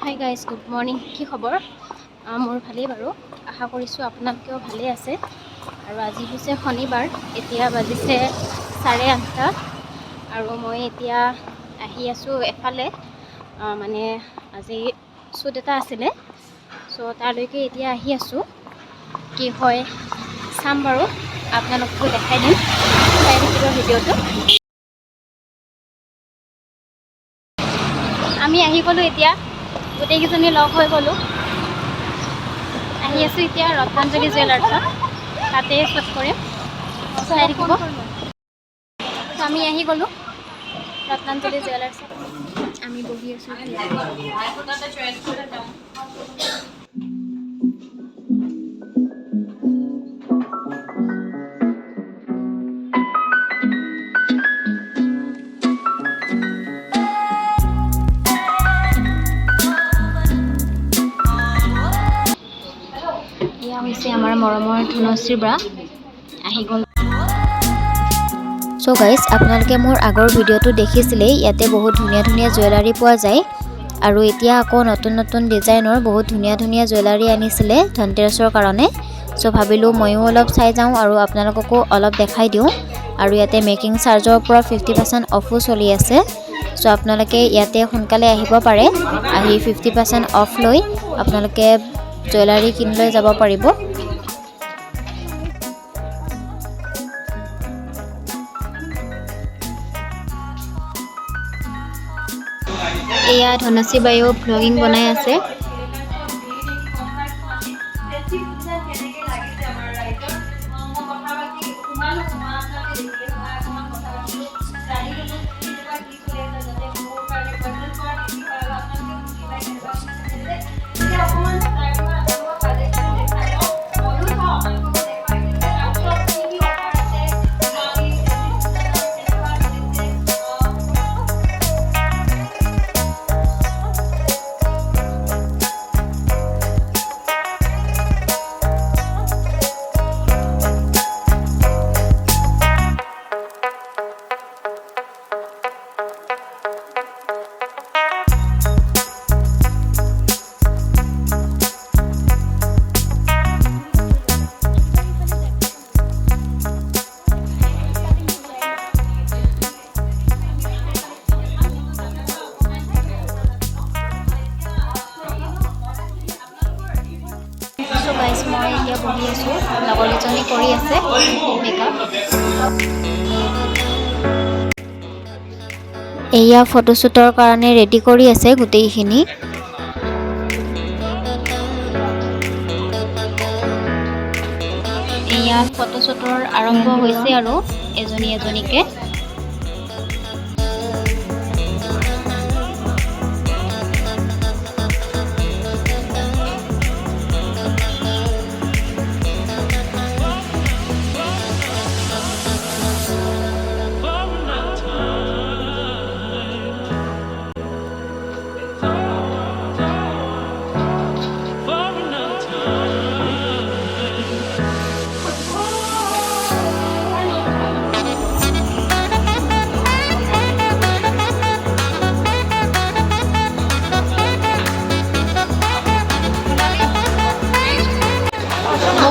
Hi guys, good morning. কি খবৰ? মোৰ ভালেই বাৰু। আশা কৰিছোঁ আপোনালোকেও ভালেই আছে। আৰু আজি হৈছে শনিবাৰ। এতিয়া বাজিছে 8:30 আৰু মই এতিয়া আহি আছোঁ এফালে, মানে আজি শ্বুট এটা আছিলে, চ' তালৈকে এতিয়া আহি আছোঁ। কি হয় চাম বাৰু, আপোনালোককো দেখাই দিম, চাই থাকিব ভিডিঅ'টো। আমি আহি গ'লোঁ, এতিয়া গোটেইকেইজনী লগ হৈ গ'লোঁ। আহি আছোঁ এতিয়া ৰত্নাঞ্জলি জুৱেলাৰ্ছত, তাতে শ্বুট কৰিম, চাই থাকিব। আমি আহি গ'লোঁ ৰত্নাঞ্জলি জুৱেলাৰ্ছত। আমি বহি আছোঁ এতিয়া। এয়া হৈছে আমাৰ মৰমৰ ধনশ্ৰী বা আহি গ'ল। চ' গাইজ, আপোনালোকে মোৰ আগৰ ভিডিঅ'টো দেখিছিলেই। ইয়াতে বহুত ধুনীয়া ধুনীয়া জুৱেলাৰী পোৱা যায়, আৰু এতিয়া আকৌ নতুন নতুন ডিজাইনৰ বহুত ধুনীয়া ধুনীয়া জুৱেলাৰী আনিছিলে ধনতেৰছৰ কাৰণে। চ' ভাবিলোঁ ময়ো অলপ চাই যাওঁ আৰু আপোনালোককো অলপ দেখাই দিওঁ। আৰু ইয়াতে মেকিং চাৰ্জৰ পৰা 50% অফো চলি আছে। চ' আপোনালোকে ইয়াতে সোনকালে আহিব পাৰে, আহি 50% অফ লৈ আপোনালোকে জুৱেলাৰী কিনি লৈ যাব পাৰিব। এয়া ধনশ্ৰী বাইও ভ্লগিং বনাই আছে। গাইজ, মই এতিয়া বহি আছোঁ, লগৰকেইজনী কৰি আছে মেকআপ। এয়া ফটোশ্বুটৰ কাৰণে ৰেডি কৰি আছে গোটেইখিনি। এয়া ফটোশ্বুটৰ আৰম্ভ হৈছে আৰু এজনী এজনীকে।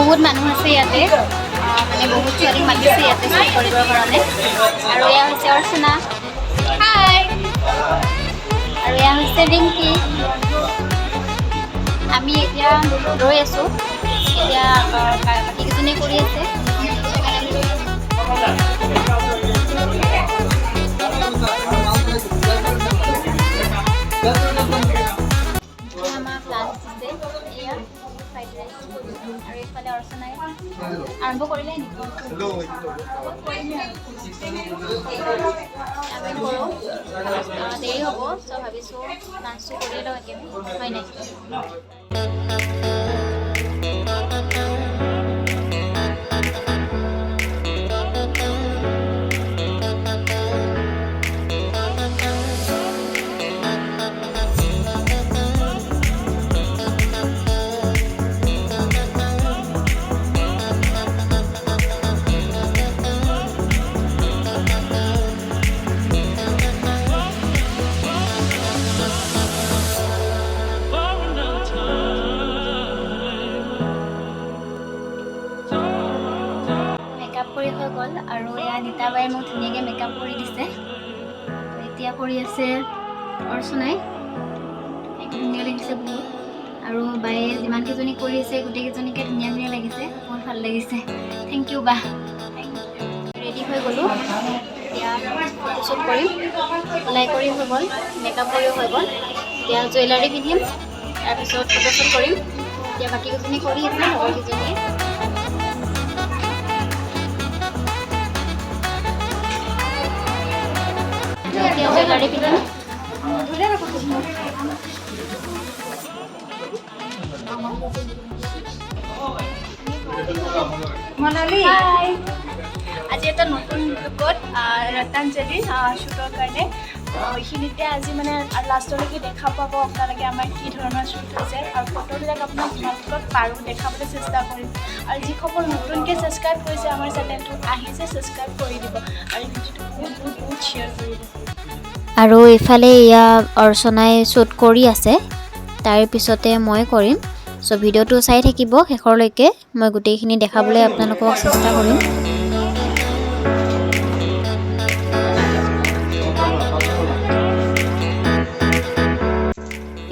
বহুত মানুহ আছে ইয়াতে, মানে বহুত ছোৱালীক মাতিছে ইয়াতে শ্বুট কৰিবৰ কাৰণে। আৰু এয়া হৈছে অৰ্চনা, হাই। আৰু এয়া হৈছে ৰিংকি। আমি এতিয়া ৰৈ আছোঁ, এতিয়া বাকীকেইজনী কৰি আছে। আমাক লাঞ্চ দিছে, এয়া ফ্ৰাইড ৰাইচ। আৰু এইফালে অৰ্চনাই আৰম্ভ কৰিলে নেকি? আমি কৰোঁ, দেৰি হ'ব, চ' ভাবিছোঁ লাঞ্চটো কৰি লওঁ একেবাৰে, হয় নাই? বাই মোক ধুনীয়াকৈ মেকআপ কৰি দিছে। এতিয়া কৰি আছে অৰ্চনাই, ধুনীয়া লাগিছে বহুত। আৰু বায়ে যিমানকেইজনী কৰি আছে গোটেইকেইজনীকে ধুনীয়া ধুনীয়া লাগিছে, বহুত ভাল লাগিছে। থেংক ইউ বা। ৰেডি হৈ গ'লোঁ, এতিয়া ফটোশ্বুট কৰিম। ওলাই কৰি হৈ গ'ল, মেকআপ কৰিও হৈ গ'ল। এতিয়া জুৱেলাৰী পিন্ধিম, তাৰপিছত ফটোশ্বুট কৰিম। এতিয়া বাকীকেইজনী কৰি আছে, লগৰকেইজনীয়ে। এতিয়া জুৱেলাৰী পিন্ধিম। মনালি আজি এটা নতুন লুকত ৰত্নাঞ্জলি শ্বুটৰ কাৰণে এইখিনিতে আজি মানে লাষ্টলৈকে দেখা পাব আপোনালোকে আমাৰ কি ধৰণৰ শ্বুট হৈছে, আৰু ফটোবিলাক আপোনাক যিমানকৈ পাৰোঁ দেখাবলৈ চেষ্টা কৰিম। আৰু যিসকল নতুনকৈ ছাবস্ক্ৰাইব কৰিছে আমাৰ চেনেলটো, আহিছে ছাবস্ক্ৰাইব কৰি দিব, আৰু ভিডিঅ'টো বহুত বহুত বহুত শ্বেয়াৰ কৰি দিব। আৰু ইফালে এয়া অৰ্চনাই শ্বুট কৰি আছে, তাৰ পিছতে মই কৰিম। চ' ভিডিঅ'টো চাই থাকিব শেষৰলৈকে, মই গোটেইখিনি দেখাবলৈ আপোনালোকক চেষ্টা কৰিম।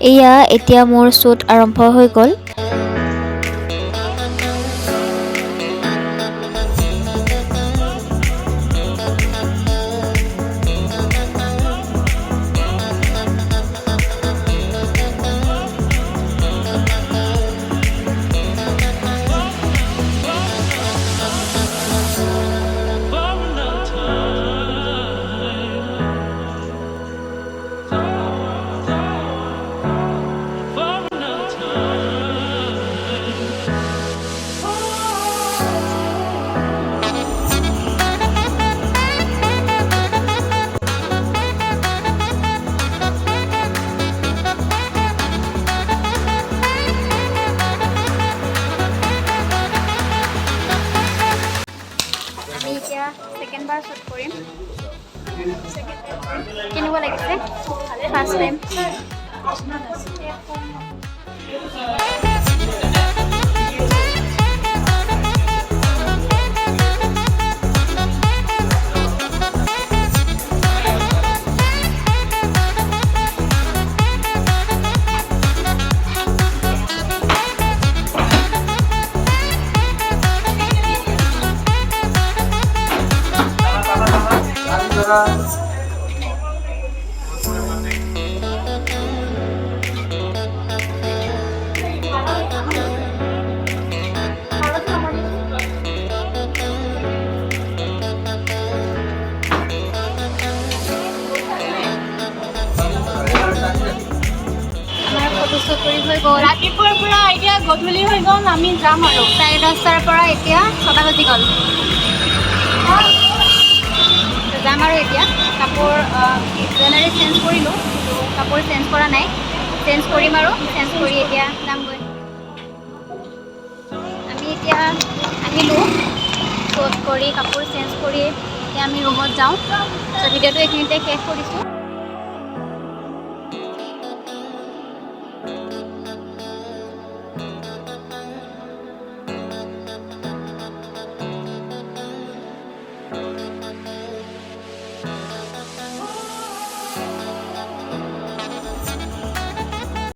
এয়া এতিয়া মোৰ শ্বুট আৰম্ভ হৈ গ'ল। আমি এতিয়া ছেকেণ্ড বাৰ শ্বুট কৰিম। কেনেকুৱা লাগিছে? First time. ফটোশ্বুট কৰি হৈ গ'ল। ৰাতিপুৱাৰ পৰা এতিয়া গধূলি হৈ গ'ল, আমি যাম আৰু 10:30 পৰা এতিয়া 6টা বাজি গ'ল। যাম আৰু এতিয়া কাপোৰ জুৱেলাৰী চেঞ্জ কৰিলোঁ, কাপোৰ চেঞ্জ কৰা নাই, চেঞ্জ কৰিম আৰু চেঞ্জ কৰি এতিয়া যামগৈ। আমি এতিয়া আহিলোঁ শ্বুট কৰি, কাপোৰ চেঞ্জ কৰি এতিয়া আমি ৰুমত যাওঁ। চ' ভিডিঅ'টো এইখিনিতে শেষ কৰিছোঁ।